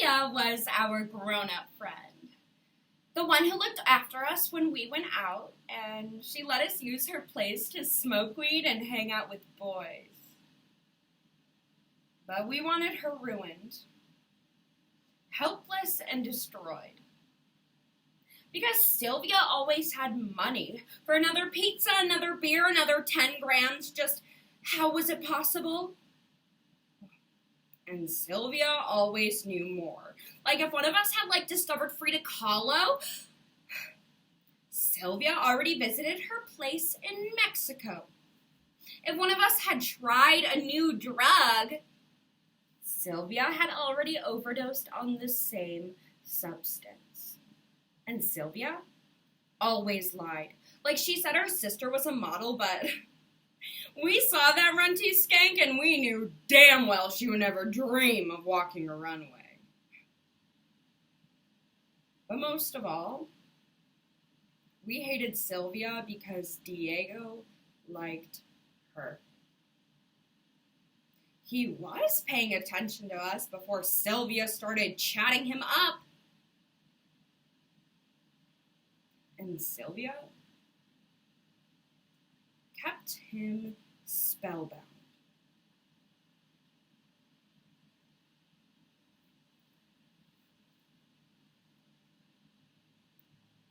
Sylvia was our grown-up friend. The one who looked after us when we went out, and she let us use her place to smoke weed and hang out with boys. But we wanted her ruined, helpless, and destroyed. Because Sylvia always had money for another pizza, another beer, another 10 grams. Just how was it possible? And Sylvia always knew more. Like if one of us had discovered Frida Kahlo, Sylvia already visited her place in Mexico. If one of us had tried a new drug, Sylvia had already overdosed on the same substance. And Sylvia always lied. Like she said her sister was a model, but we saw that runty skank and we knew damn well she would never dream of walking a runway. But most of all, we hated Sylvia because Diego liked her. He was paying attention to us before Sylvia started chatting him up. And Sylvia kept him spellbound.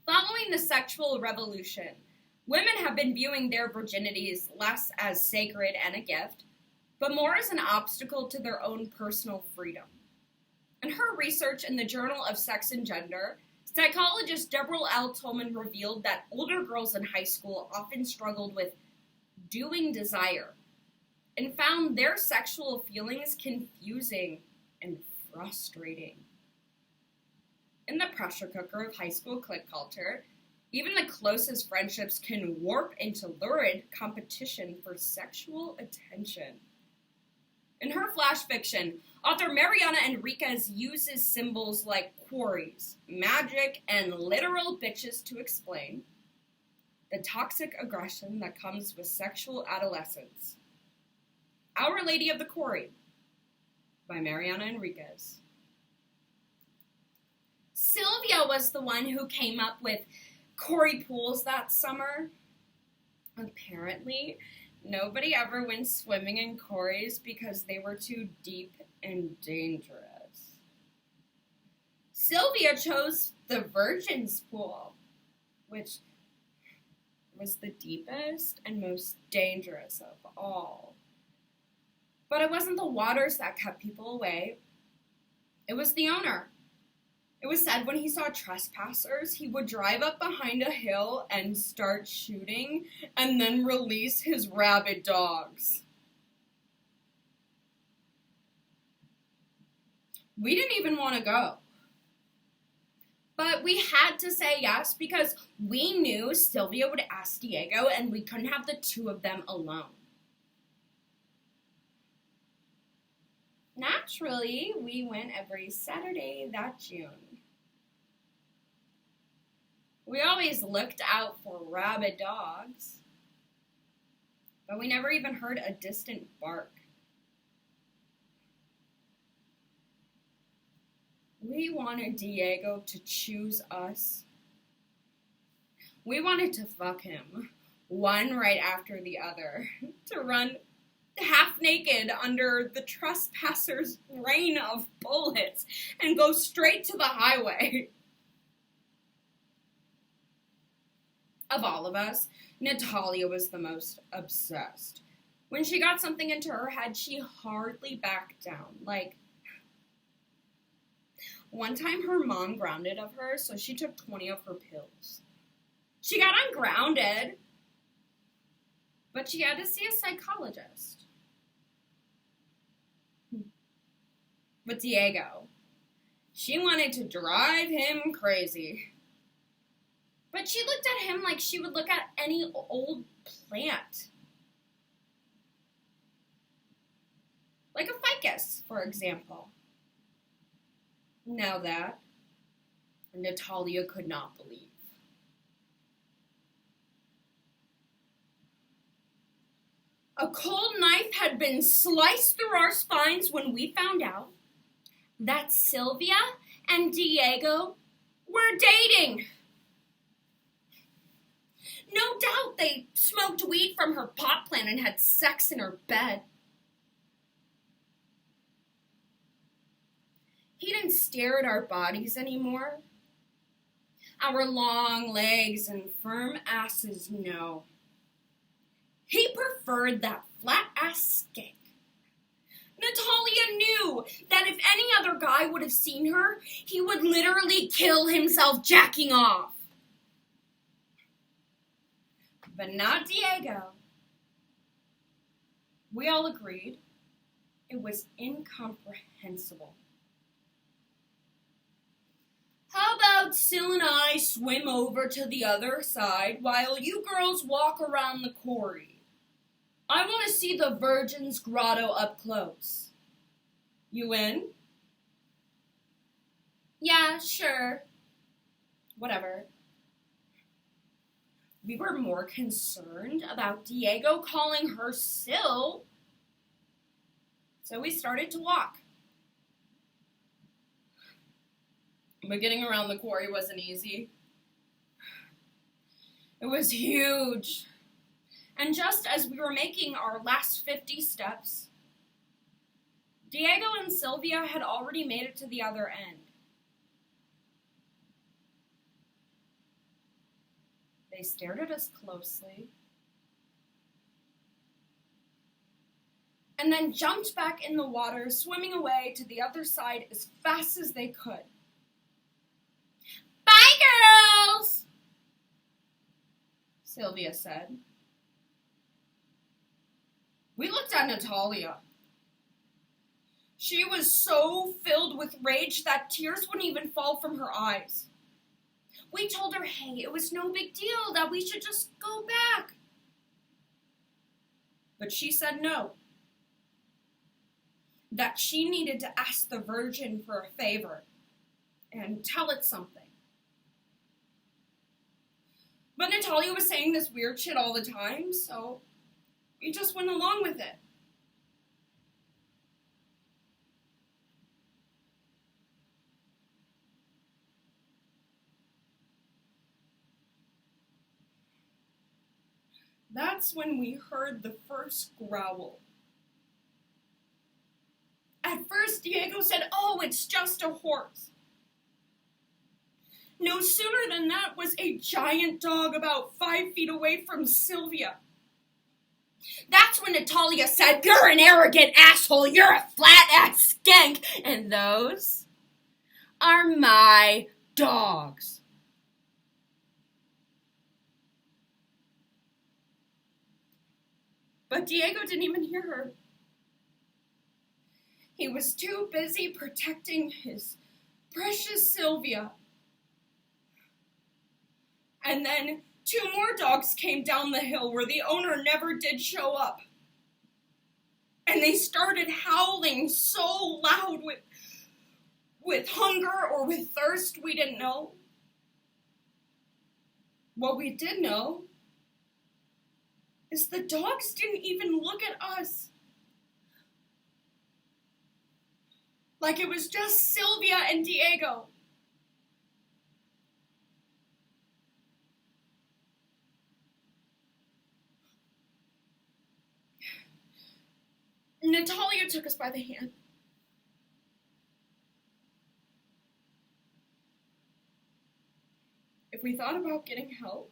Following the sexual revolution, women have been viewing their virginities less as sacred and a gift, but more as an obstacle to their own personal freedom. In her research in the Journal of Sex and Gender, psychologist Deborah L. Tolman revealed that older girls in high school often struggled with doing desire and found their sexual feelings confusing and frustrating. In the pressure cooker of high school clique culture, even the closest friendships can warp into lurid competition for sexual attention. In her flash fiction, author Mariana Enriquez uses symbols like quarries, magic, and literal bitches to explain the toxic aggression that comes with sexual adolescence. Our Lady of the Quarry by Mariana Enriquez. Sylvia was the one who came up with quarry pools that summer. Apparently, nobody ever went swimming in quarries because they were too deep and dangerous. Sylvia chose the Virgin's Pool, which was the deepest and most dangerous of all. But it wasn't the waters that kept people away. It was the owner. It was said when he saw trespassers, he would drive up behind a hill and start shooting and then release his rabid dogs. We didn't even want to go. But we had to say yes because we knew Sylvia would ask Diego and we couldn't have the two of them alone. Naturally, we went every Saturday that June. We always looked out for rabid dogs, but we never even heard a distant bark. We wanted Diego to choose us. We wanted to fuck him, one right after the other, to run half naked under the trespassers' rain of bullets and go straight to the highway. Of all of us, Natalia was the most obsessed. When she got something into her head, she hardly backed down. One time her mom grounded of her, so she took 20 of her pills. She got ungrounded, but she had to see a psychologist. But Diego, she wanted to drive him crazy. But she looked at him like she would look at any old plant. Like a ficus, for example. Now that, Natalia could not believe. A cold knife had been sliced through our spines when we found out, that Sylvia and Diego were dating. No doubt they smoked weed from her pot plant and had sex in her bed. He didn't stare at our bodies anymore. Our long legs and firm asses, no. He preferred that flat-ass skank. Natalia knew that if any other guy would have seen her, he would literally kill himself jacking off. But not Diego. We all agreed it was incomprehensible. How about Sil and I swim over to the other side while you girls walk around the quarry? I want to see the Virgin's Grotto up close. You in? Yeah, sure. Whatever. We were more concerned about Diego calling her Sil, so we started to walk. But getting around the quarry wasn't easy. It was huge. And just as we were making our last 50 steps, Diego and Sylvia had already made it to the other end. They stared at us closely, and then jumped back in the water, swimming away to the other side as fast as they could. Bye, girls, Sylvia said. We looked at Natalia. She was so filled with rage that tears wouldn't even fall from her eyes. We told her, hey, it was no big deal, that we should just go back. But she said no. That she needed to ask the Virgin for a favor and tell it something. But Natalia was saying this weird shit all the time, so we just went along with it. That's when we heard the first growl. At first, Diego said, oh, it's just a horse. No sooner than that was a giant dog about 5 feet away from Sylvia. That's when Natalia said, you're an arrogant asshole, you're a flat-ass skank, and those are my dogs. But Diego didn't even hear her. He was too busy protecting his precious Sylvia. And then 2 more dogs came down the hill where the owner never did show up. And they started howling so loud with hunger or with thirst, we didn't know. What we did know is the dogs didn't even look at us. Like it was just Sylvia and Diego. Natalia took us by the hand. If we thought about getting help,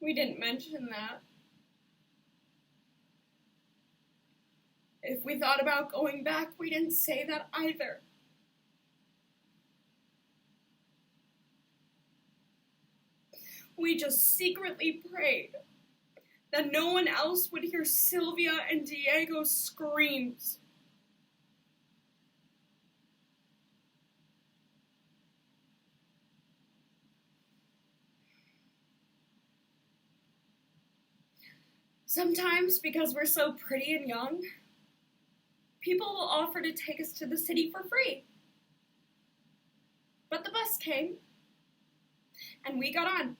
we didn't mention that. If we thought about going back, we didn't say that either. We just secretly prayed that no one else would hear Sylvia and Diego's screams. Sometimes, because we're so pretty and young, people will offer to take us to the city for free. But the bus came, and we got on.